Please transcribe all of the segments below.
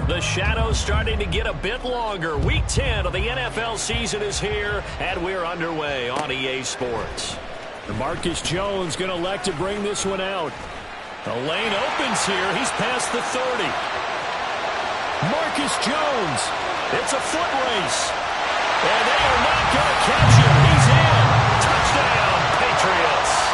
The shadow's starting to get a bit longer. Week 10 of the NFL season is here, and we're underway on EA Sports. Marcus Jones going to elect to bring this one out. The lane opens here. He's past the 30. Marcus Jones. It's a foot race. And they are not going to catch him. He's in. Touchdown, Patriots.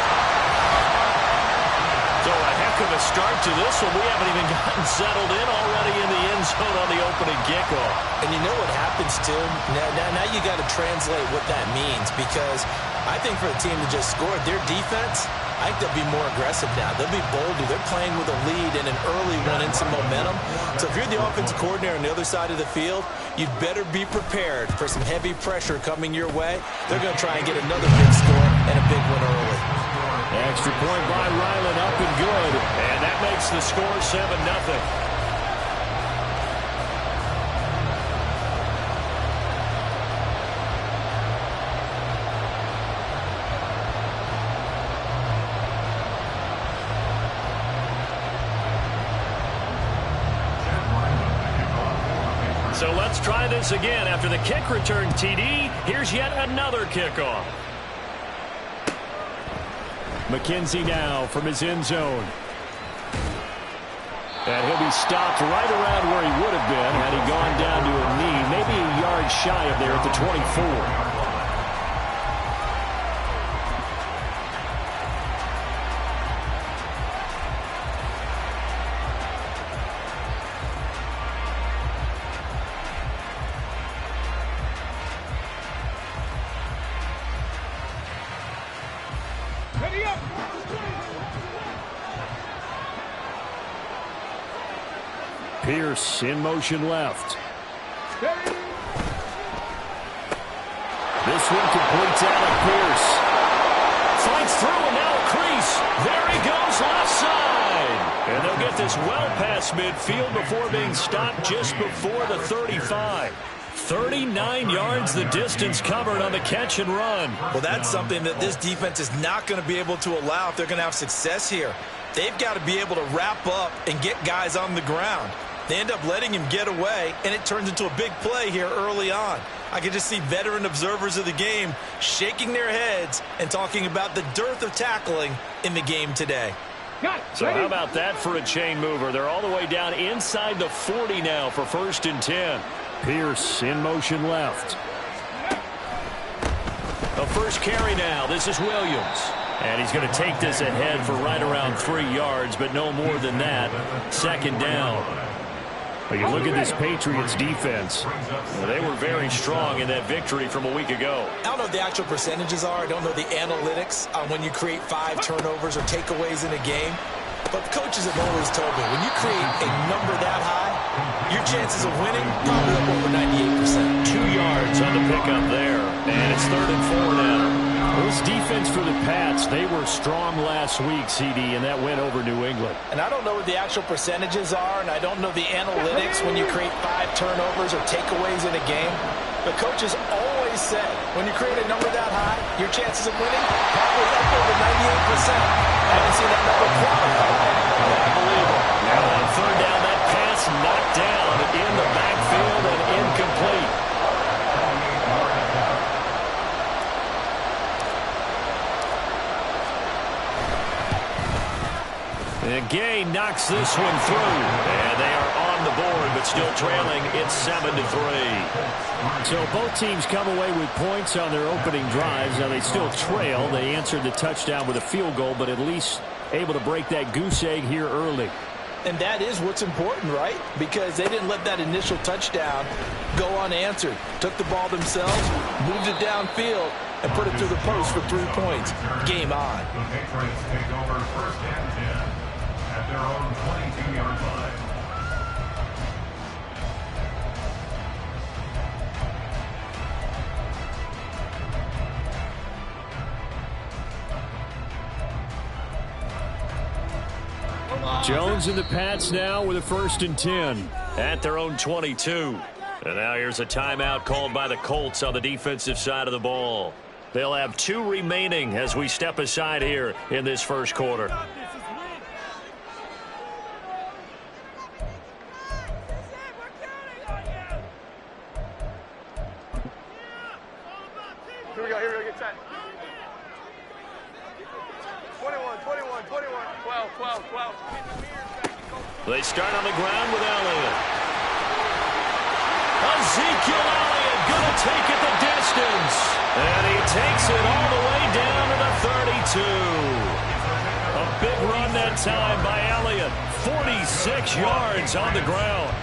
So a heck of a start to this one. We haven't even gotten settled in already in the end zone on the opening kickoff. And you know what happens, too? Now you got to translate what that means, because I think for a team to just score, their defense, I think they'll be more aggressive now. They'll be bolder. They're playing with a lead and an early one and some momentum. So if you're the offensive coordinator on the other side of the field, you'd better be prepared for some heavy pressure coming your way. They're going to try and get another big score and a big one early. Extra point by Ryland, up and good. And that makes the score 7-0. So let's try this again. After the kick return TD, here's yet another kickoff. McKenzie now from his end zone. And he'll be stopped right around where he would have been had he gone down to a knee, maybe a yard shy of there at the 24. Pierce in motion left. This one completes out of Pierce. Fights through and now a crease. There he goes left side. And they'll get this well past midfield before being stopped just before the 35. 39 yards the distance covered on the catch and run. Well, that's something that this defense is not going to be able to allow if they're going to have success here. They've got to be able to wrap up and get guys on the ground. They end up letting him get away, and it turns into a big play here early on. I can just see veteran observers of the game shaking their heads and talking about the dearth of tackling in the game today. So how about that for a chain mover? They're all the way down inside the 40 now for 1st and 10. Pierce in motion left. The first carry now. This is Williams. And he's going to take this ahead for right around 3 yards, but no more than that. 2nd down. Well, you look at this Patriots defense. Well, they were very strong in that victory from a week ago. I don't know what the actual percentages are. I don't know the analytics on when you create 5 turnovers or takeaways in a game. But coaches have always told me, when you create a number that high, your chances of winning probably up over 98%. 2 yards on the pickup there. And it's 3rd and 4 now. This defense for the Pats, they were strong last week, CD, and that went over New England. And I don't know what the actual percentages are, and I don't know the analytics when you create 5 turnovers or takeaways in a game. But coaches always say, when you create a number that high, your chances of winning probably up over 98%. I haven't seen that number quantified. Unbelievable. Now on 3rd down, that pass knocked down in the backfield and incomplete. And Gay knocks this one through. And they are on the board, but still trailing. It's 7-3. So both teams come away with points on their opening drives. Now they still trail. They answered the touchdown with a field goal, but at least able to break that goose egg here early. And that is what's important, right? Because they didn't let that initial touchdown go unanswered. Took the ball themselves, moved it downfield, and put it through the post for 3 points. Game on. The Patriots take over 1st and 10 at their own 22-yard line. Jones and the Pats now with a 1st and 10. At their own 22. And now here's a timeout called by the Colts on the defensive side of the ball. They'll have 2 remaining as we step aside here in this 1st quarter. we go, get set. 21, 12. They start on the ground with Elliott. Ezekiel Elliott going to take it the distance. And he takes it all the way down to the 32. A big run that time by Elliott. 46 yards on the ground.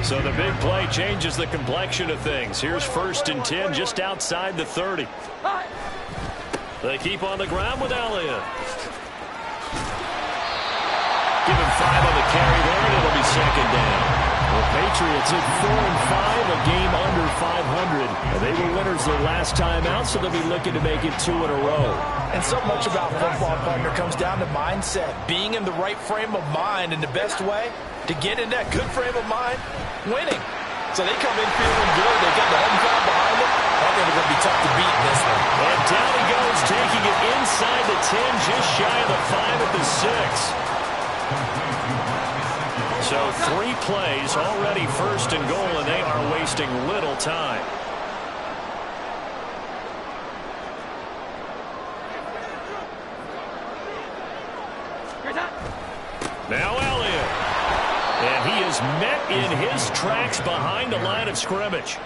So the big play changes the complexion of things. Here's 1st and 10 just outside the 30. They keep on the ground with Elliott. Give him 5 on the carry there, and it'll be 2nd down. The Patriots at 4-5, a game under 500. They were winners their last time out, so they'll be looking to make it 2 in a row. And so much about football, partner, comes down to mindset. Being in the right frame of mind, and the best way to get in that good frame of mind, winning. So they come in feeling good. They got the home crowd behind them. I think they're going to be tough to beat in this one. And down he goes, taking it inside the 10, just shy of the 5 at the 6. So 3 plays, already 1st and goal, and they are wasting little time. Now Elliott. And he is met in his tracks behind the line of scrimmage.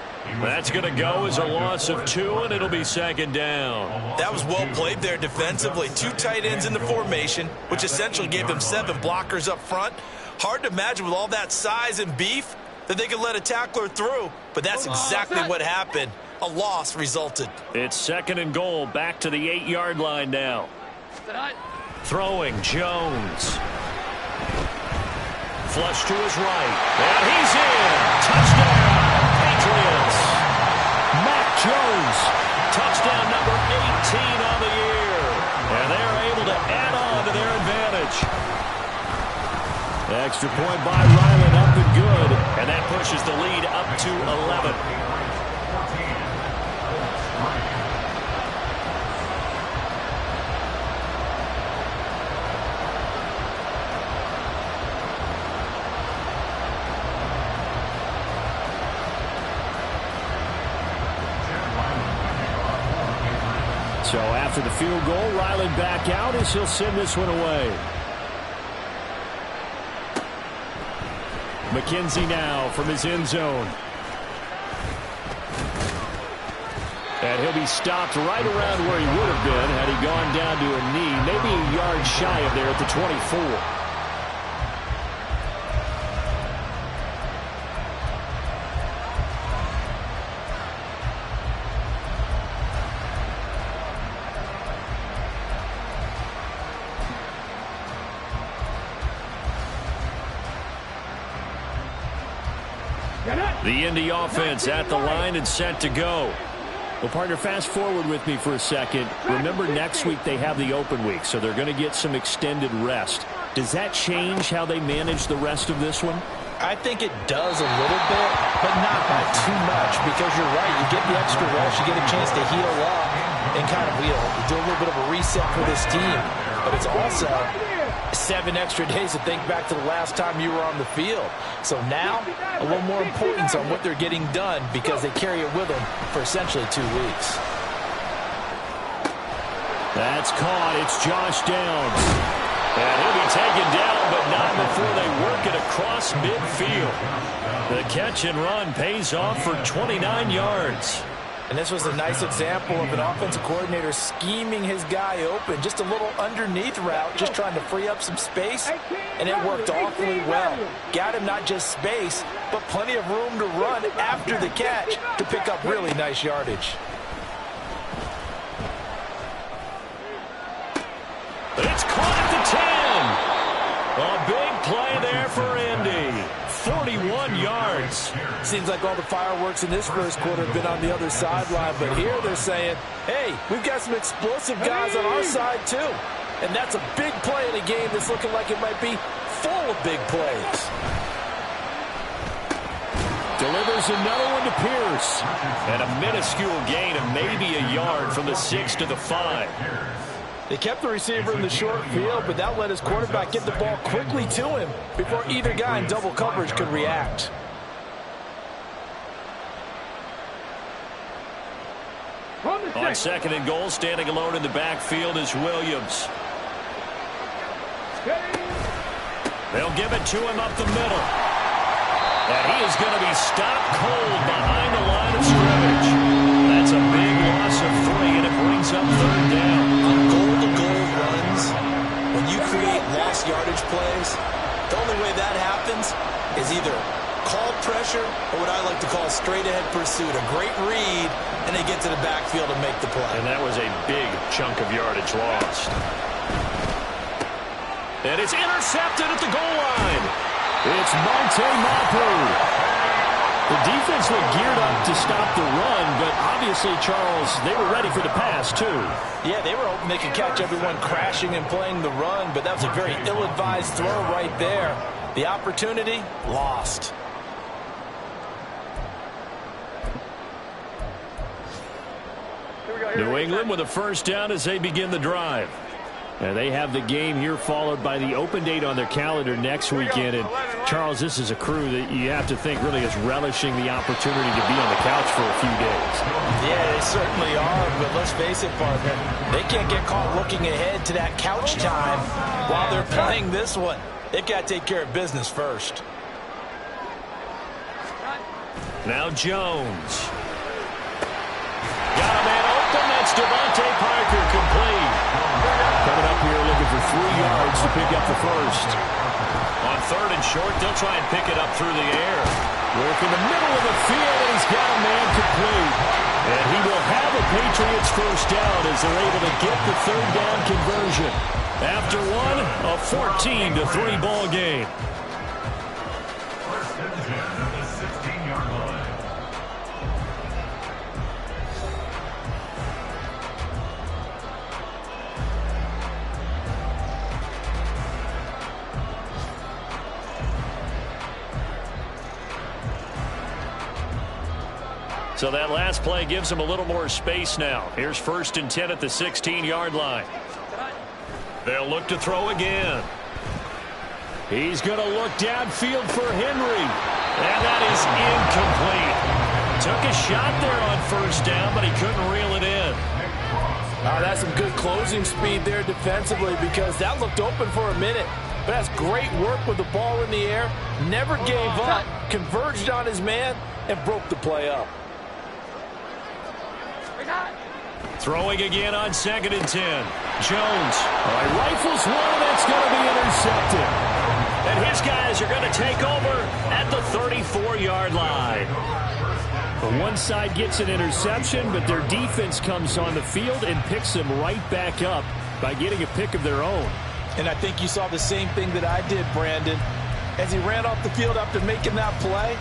That's going to go as a loss of 2, and it'll be 2nd down. That was well played there defensively. 2 tight ends in the formation, which essentially gave them 7 blockers up front. Hard to imagine with all that size and beef that they could let a tackler through, but that's exactly what happened. A loss resulted. It's 2nd and goal, back to the 8-yard line now. Throwing Jones. Flush to his right. And he's in. Touchdown, Patriots. Mac Jones. Touchdown number 18 on the year. And they're able to add on to their advantage. Extra point by Ryland, up and good. And that pushes the lead up to 11. So after the field goal, Ryland back out as he'll send this one away. McKenzie now from his end zone. And he'll be stopped right around where he would have been had he gone down to a knee, maybe a yard shy of there at the 24. The Indy offense at the line and set to go. Well, partner, fast forward with me for a second. Remember, next week they have the open week, so they're going to get some extended rest. Does that change how they manage the rest of this one? I think it does a little bit, but not by too much, because you're right. You get the extra rest, you get a chance to heal up and kind of do a little bit of a reset for this team. But it's also 7 extra days to think back to the last time you were on the field. So now, a little more importance on what they're getting done because they carry it with them for essentially 2 weeks. That's caught. It's Josh Downs. And he'll be taken down, but not before they work it across midfield. The catch and run pays off for 29 yards. And this was a nice example of an offensive coordinator scheming his guy open. Just a little underneath route, just trying to free up some space. And it worked awfully well. Got him not just space, but plenty of room to run after the catch to pick up really nice yardage. It's caught at the 10. A big play there for Indy. 41 yards. Seems like all the fireworks in this first quarter have been on the other sideline, but here they're saying, hey, we've got some explosive guys on our side too. And that's a big play in a game that's looking like it might be full of big plays. Delivers another one to Pierce. And a minuscule gain of maybe a yard from the 6 to the 5. They kept the receiver in the short field, but that let his quarterback get the ball quickly to him before either guy in double coverage could react. On second and goal, standing alone in the backfield is Williams. They'll give it to him up the middle. And he is going to be stopped cold behind the line of scrimmage. That's a big loss of 3, and it brings up third down. On goal-to-goal runs, when you create lost yardage plays, the only way that happens is either call pressure or what I like to call straight-ahead pursuit. A great read, and they get to the backfield and make the play. And that was a big chunk of yardage lost. And it's intercepted at the goal line. It's Monte Mapu. The defense looked geared up to stop the run, but obviously, Charles, they were ready for the pass, too. Yeah, they were hoping they could catch everyone crashing and playing the run, but that was a very ill-advised throw right there. The opportunity, lost. New England with a first down as they begin the drive. And they have the game here followed by the open date on their calendar next weekend. And, Charles, this is a crew that you have to think really is relishing the opportunity to be on the couch for a few days. Yeah, they certainly are, but let's face it, partner. They can't get caught looking ahead to that couch time while they're playing this one. They've got to take care of business first. Now Jones. Got a man open. That's Devontae Parker complete. Coming up here looking for 3 yards to pick up the first. On third and short, they'll try and pick it up through the air. Work in the middle of the field, and he's got a man complete. And he will have a Patriots first down as they're able to get the third down conversion. After one, a 14-3 ball game. First and 10 at the 16-yard line. So that last play gives him a little more space now. Here's first and 10 at the 16-yard line. They'll look to throw again. He's going to look downfield for Henry. And that is incomplete. Took a shot there on first down, but he couldn't reel it in. That's some good closing speed there defensively because that looked open for a minute. But that's great work with the ball in the air. Never gave up, converged on his man, and broke the play up. Throwing again on second and 10. Jones rifles one that's going to be intercepted. And his guys are going to take over at the 34-yard line. The one side gets an interception, but their defense comes on the field and picks them right back up by getting a pick of their own. And I think you saw the same thing that I did, Brandon. As he ran off the field after making that play,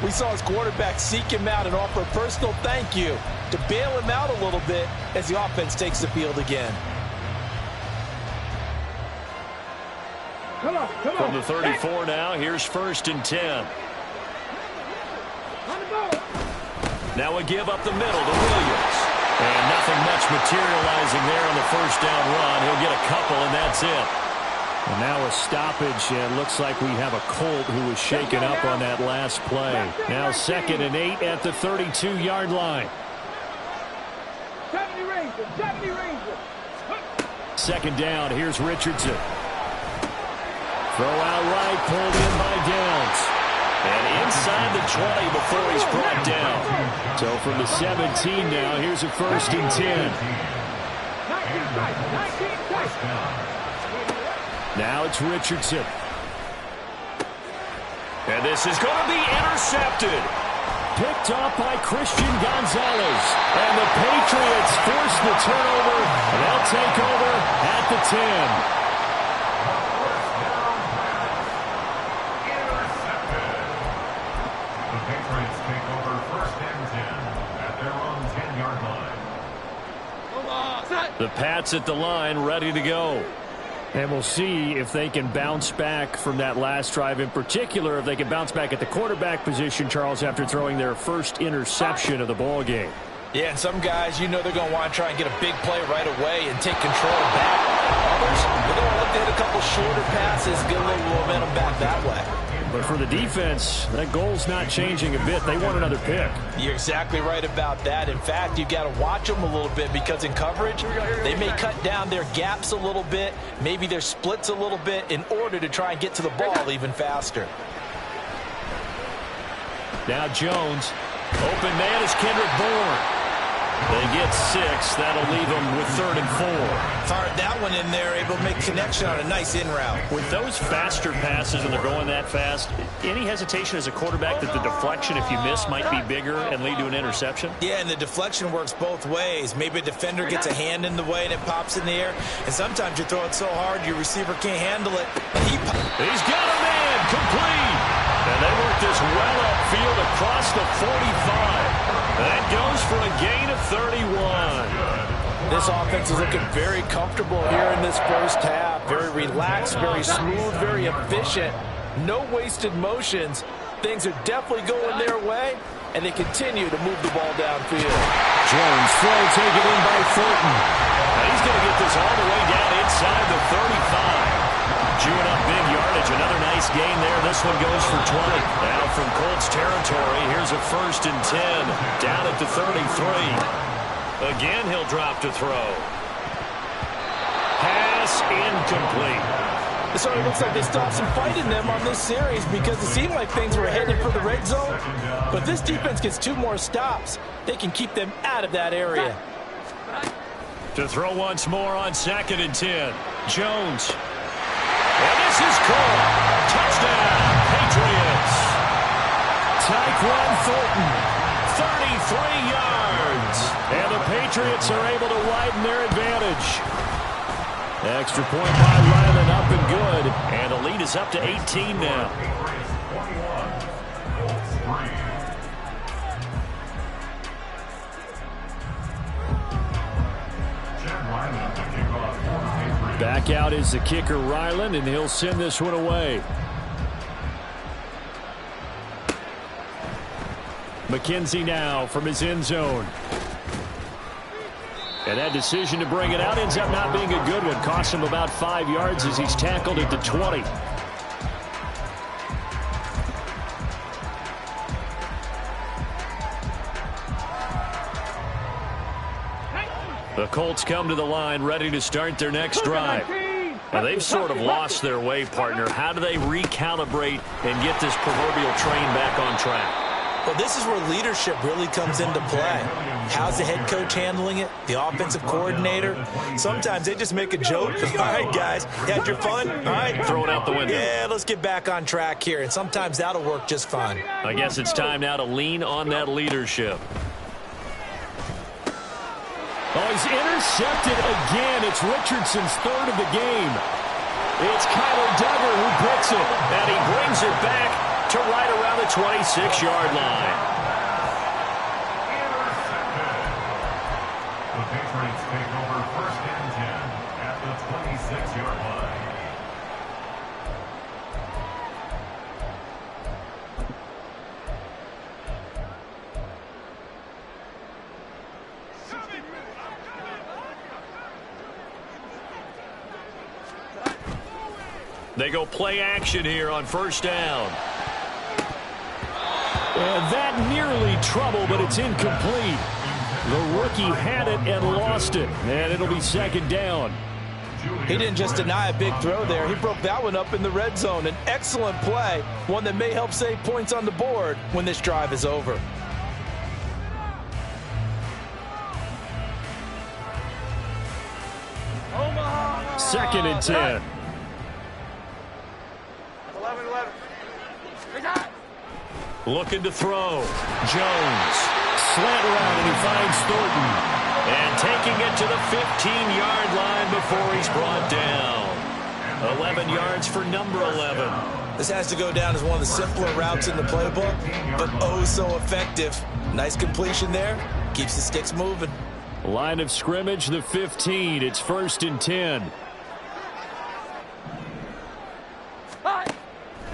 we saw his quarterback seek him out and offer a personal thank you to bail him out a little bit as the offense takes the field again. From the 34 now, here's first and 10. Now a give up the middle to Williams. And nothing much materializing there on the first down run. He'll get a couple, and that's it. And now a stoppage, and looks like we have a Colt who was shaken up on that last play. Now second and 8 at the 32-yard line. Second down, here's Richardson. Throw out right, pulled in by Downs. And inside the 20 before he's brought down. So from the 17 now, here's a first and 10. Now it's Richardson. And this is going to be intercepted. Picked off by Christian Gonzalez. And the Patriots force the turnover. And they'll take over at the 10. The Patriots take over first and 10 at their own 10-yard line. The Pats at the line, ready to go. And we'll see if they can bounce back from that last drive. In particular, if they can bounce back at the quarterback position, Charles, after throwing their first interception of the ball game. Yeah, and some guys, you know they're going to want to try and get a big play right away and take control back. Others, they're going to look to hit a couple shorter passes, get a little momentum back that way. But for the defense, that goal's not changing a bit. They want another pick. You're exactly right about that. In fact, you've got to watch them a little bit because in coverage, they may cut down their gaps a little bit, maybe their splits a little bit in order to try and get to the ball even faster. Now Jones. Open man is Kendrick Bourne. They get 6. That'll leave them with 3rd and 4. Fired that one in there, able to make connection on a nice in route. With those faster passes and they're going that fast, any hesitation as a quarterback that the deflection, if you miss, might be bigger and lead to an interception? Yeah, and the deflection works both ways. Maybe a defender gets a hand in the way and it pops in the air. And sometimes you throw it so hard your receiver can't handle it. He's got a man complete. And they work this well upfield across the 45. That goes for a gain of 31. This offense is looking very comfortable here in this first half. Very relaxed, very smooth, very efficient. No wasted motions. Things are definitely going their way, and they continue to move the ball downfield. Jones throw taken in by Thornton. Now he's going to get this all the way down inside the 35. Chewing up big yardage. Another nice gain there. This one goes for 20. Now from Colts territory, here's a 1st and 10. Down at the 33. Again, he'll drop to throw. Pass incomplete. So it looks like they stopped some fight in them on this series because it seemed like things were headed for the red zone. But this defense gets 2 more stops. They can keep them out of that area. To throw once more on 2nd and 10. Jones. And this is caught. Touchdown, Patriots. Tyquan Thornton. 33 yards. And the Patriots are able to widen their advantage. Extra point by Ryland, up and good. And the lead is up to 18 now. Back out is the kicker, Ryland, and he'll send this one away. McKenzie now from his end zone. And that decision to bring it out ends up not being a good one. Costs him about 5 yards as he's tackled at the 20. The Colts come to the line ready to start their next drive. Now they've sort of lost their way, partner. How do they recalibrate and get this proverbial train back on track? Well, this is where leadership really comes into play. How's the head coach handling it? The offensive coordinator? Sometimes they just make a joke. All right, guys, you had your fun? All right. Throw it out the window. Yeah, let's get back on track here. And sometimes that'll work just fine. I guess it's time now to lean on that leadership. Oh, he's intercepted again. It's Richardson's 3rd of the game. It's Kyler Duggar who picks it. And he brings it back to right around the 26-yard line. The Patriots take over 1st and 10 at the 26-yard line. They go play action here on 1st down. And that nearly trouble, but it's incomplete. The rookie had it and lost it. And it'll be 2nd down. He didn't just deny a big throw there. He broke that one up in the red zone. An excellent play. One that may help save points on the board when this drive is over. Second and 10. 11-11. Looking to throw. Jones. Slant around, and he finds Thornton. And taking it to the 15-yard line before he's brought down. 11 yards for number 11. This has to go down as one of the simpler routes in the playbook, but oh so effective. Nice completion there. Keeps the sticks moving. Line of scrimmage, the 15. It's 1st and 10.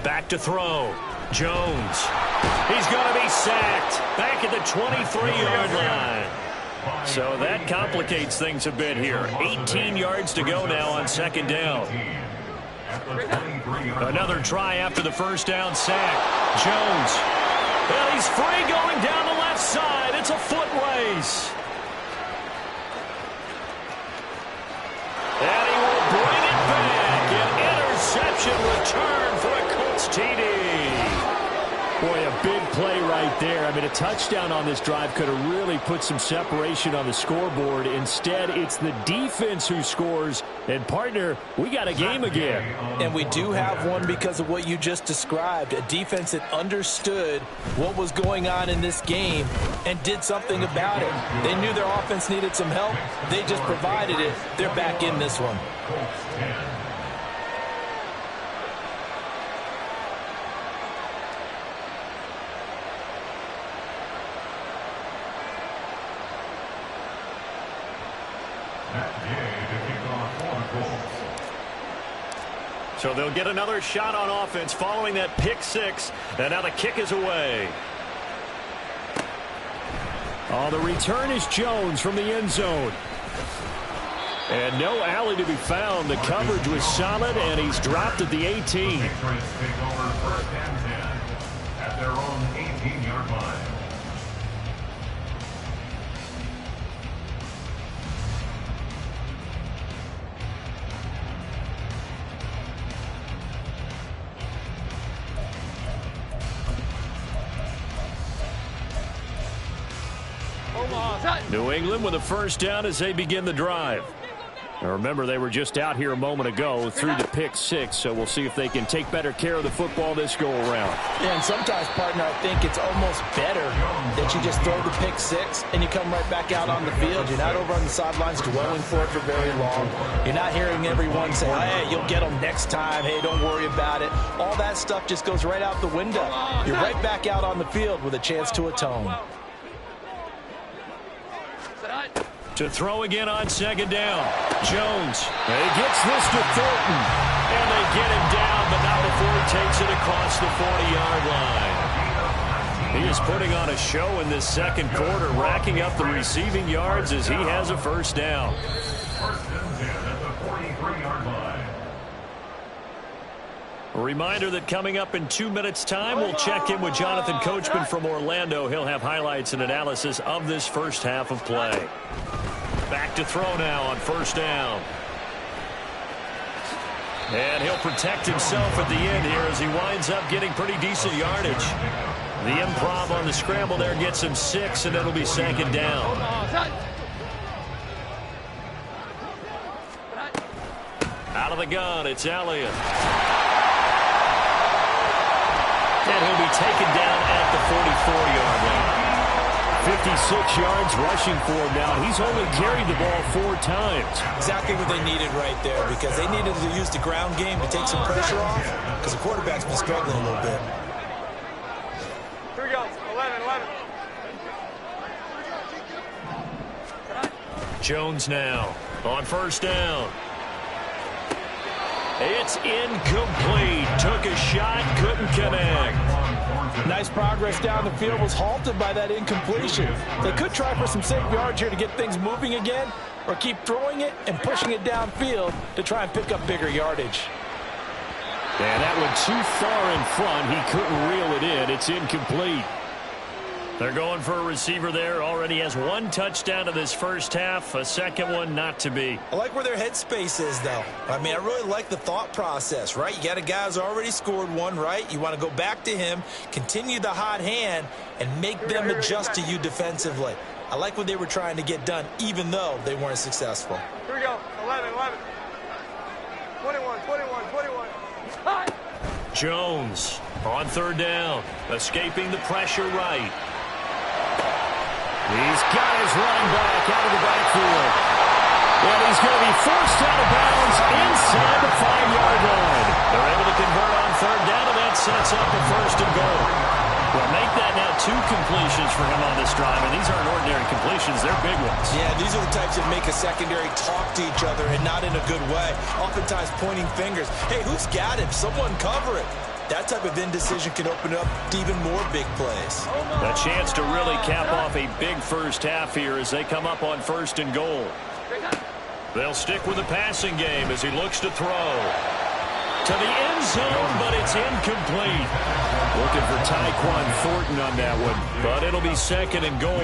Back to throw. Jones. He's going to be sacked. Back at the 23-yard line. So that complicates things a bit here. 18 yards to go now on 2nd down. at the 23-yard line. Another try after the first down sack. Jones. And he's free going down the left side. It's a foot race. And he will bring it back. An interception return for a Colts TD. Boy, a big play right there. I mean, a touchdown on this drive could have really put some separation on the scoreboard. Instead, it's the defense who scores. And, partner, we got a game again. And we do have one because of what you just described. A defense that understood what was going on in this game and did something about it. They knew their offense needed some help. They just provided it. They're back in this one. So they'll get another shot on offense following that pick six. And now the kick is away. Oh, the return is Jones from the end zone. And no alley to be found. The coverage was solid, and he's dropped at the 18. Patriots take over first and 10 at their own 18-yard line. New England with a first down as they begin the drive. Now remember, they were just out here a moment ago through the pick six, so we'll see if they can take better care of the football this go-around. Yeah, and sometimes, partner, I think it's almost better that you just throw the pick six and you come right back out on the field. You're not over on the sidelines dwelling for it for very long. You're not hearing everyone say, hey, you'll get them next time. Hey, don't worry about it. All that stuff just goes right out the window. You're right back out on the field with a chance to atone. To throw again on second down. Jones. He gets this to Thornton. And they get him down, but not before he takes it across the 40-yard line. He is putting on a show in this second quarter, racking up the receiving yards as he has a first down. First and 10 at the 43-yard line. A reminder that coming up in 2 minutes' time, we'll check in with Jonathan Coachman from Orlando. He'll have highlights and analysis of this first half of play. Back to throw now on first down. And he'll protect himself at the end here as he winds up getting pretty decent yardage. The improv on the scramble there gets him 6, and it'll be second down. Out of the gun, it's Elliott. And he'll be taken down at the 44-yard line. 56 yards rushing for him now. He's only carried the ball 4 times. Exactly what they needed right there, because they needed to use the ground game to take some pressure off, because the quarterback's been struggling a little bit. Here we go. 11. Jones now on first down. It's incomplete. Took a shot, couldn't connect. Nice progress down the field, was halted by that incompletion. They could try for some safe yards here to get things moving again, or keep throwing it and pushing it downfield to try and pick up bigger yardage. And that went too far in front. He couldn't reel it in. It's incomplete. They're going for a receiver there. Already has 1 touchdown in this first half. A second one not to be. I like where their headspace is, though. I mean, I really like the thought process, right? You got a guy who's already scored 1, right? You want to go back to him, continue the hot hand, and make them adjust to you defensively. I like what they were trying to get done, even though they weren't successful. Here we go. 11. 21. Jones on third down. Escaping the pressure right. He's got his running back out of the backfield. And he's going to be forced out of bounds inside the 5-yard line. They're able to convert on third down, and that sets up a first and goal. Well, make that now 2 completions for him on this drive, and these aren't ordinary completions. They're big ones. Yeah, these are the types that make a secondary talk to each other, and not in a good way. Oftentimes pointing fingers. Hey, who's got him? Someone cover it. That type of indecision can open up to even more big plays. A chance to really cap off a big first half here as they come up on first and goal. They'll stick with the passing game as he looks to throw. to the end zone, but it's incomplete. Looking for Tyquan Thornton on that one, but it'll be second and goal.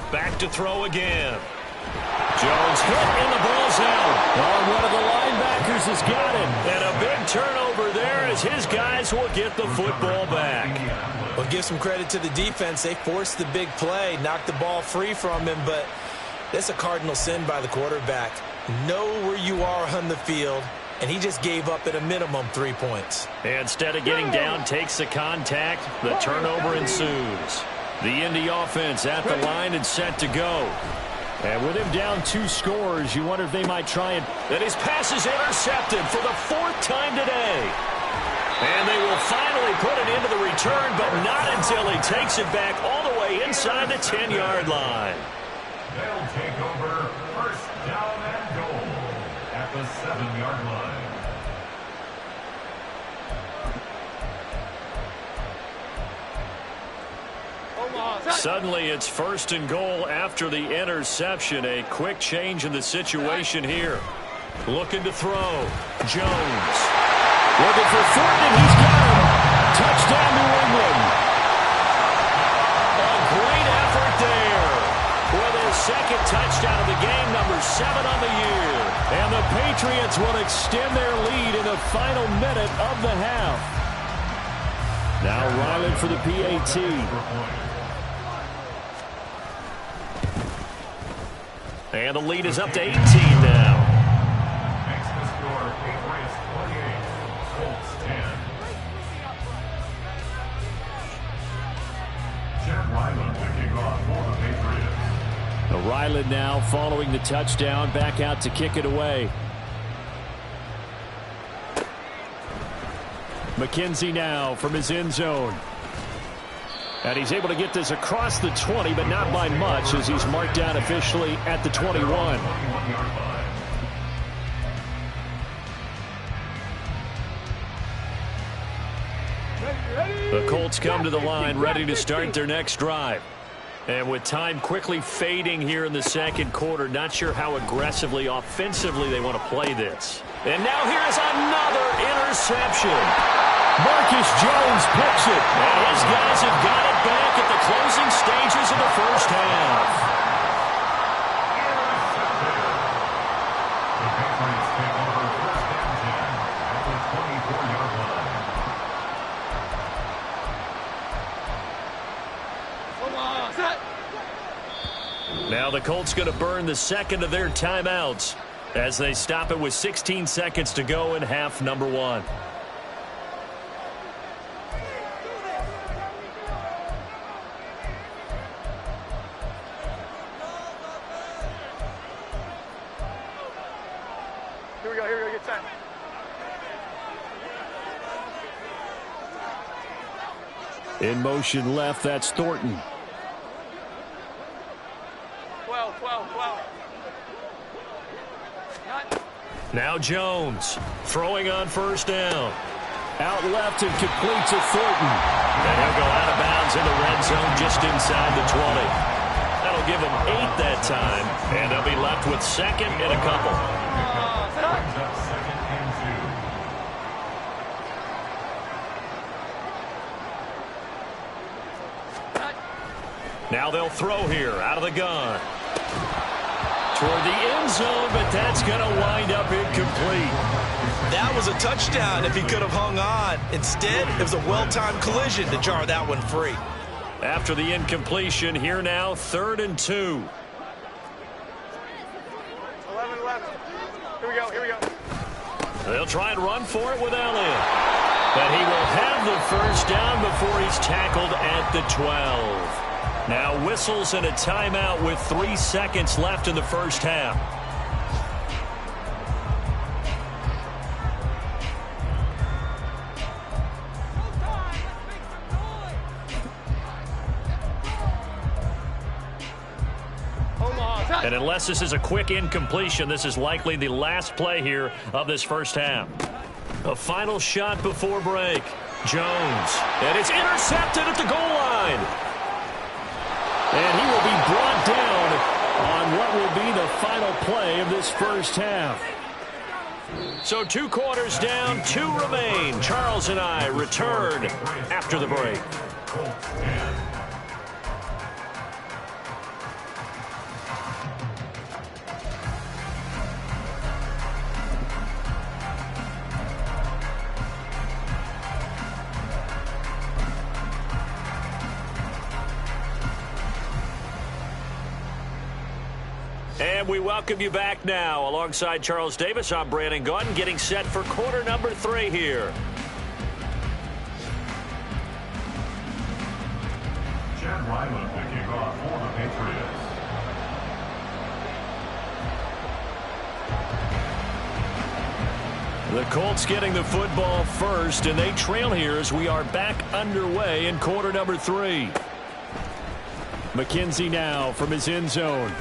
Back to throw again. Jones hit and the ball's out. Oh, one of the linebackers has got him. And a big turnover there as his guys will get the football back. Well, give some credit to the defense. They forced the big play, knocked the ball free from him, but that's a cardinal sin by the quarterback. Know where you are on the field, and he just gave up at a minimum 3 points. Instead of getting down, takes the contact. The turnover ensues. The Indy offense at the line and set to go. And with him down 2 scores, you wonder if they might try and... And his pass is intercepted for the 4th time today. And they will finally put it into the return, but not until he takes it back all the way inside the 10-yard line. They'll take over first down and goal at the 7-yard line. Suddenly it's first and goal after the interception. A quick change in the situation here. Looking to throw. Jones. Looking for Thornton. He's got him. Touchdown, New England. A great effort there. With his second touchdown of the game, number 7 on the year. And the Patriots will extend their lead in the final minute of the half. Now Ryland for the PAT. And the lead is up to 18 now. Makes the score Patriots 28, Colts 10. Chad Ryland to kick off for the Patriots. Ryland now following the touchdown, back out to kick it away. McKenzie now from his end zone. And he's able to get this across the 20, but not by much as he's marked down officially at the 21. The Colts come to the line ready to start their next drive. And with time quickly fading here in the second quarter, not sure how aggressively, offensively they want to play this. And now here's another interception. Marcus Jones picks it. And his guys have got it back at the closing stages of the first half. The Patriots take over first and 10 at the 24-yard line. Now the Colts going to burn the second of their timeouts as they stop it with 16 seconds to go in half number 1. Here we go, get time. In motion left, that's Thornton. 12. Now Jones throwing on first down. Out left and complete to Thornton. And he'll go out of bounds in the red zone just inside the 20. That'll give him 8 that time, and they'll be left with second and a couple. Second and 2. Now they'll throw here out of the gun. Toward the end zone, but that's going to wind up incomplete. That was a touchdown if he could have hung on. Instead, it was a well-timed collision to jar that one free. After the incompletion, here now, 3rd and 2. 11. Here we go. They'll try and run for it with Elliott. But he will have the first down before he's tackled at the 12. Now whistles and a timeout with 3 seconds left in the first half. And unless this is a quick incompletion, this is likely the last play here of this first half. A final shot before break. Jones. And it's intercepted at the goal line. And final play of this first half. So 2 quarters down, 2 remain. Charles and I return after the break. Colts 10. And we welcome you back now. Alongside Charles Davis, I'm Brandon Gaudin, getting set for quarter number 3 here. Chad Ryland picking off for the Patriots. The Colts getting the football first, and they trail here as we are back underway in quarter number 3. McKenzie now from his end zone.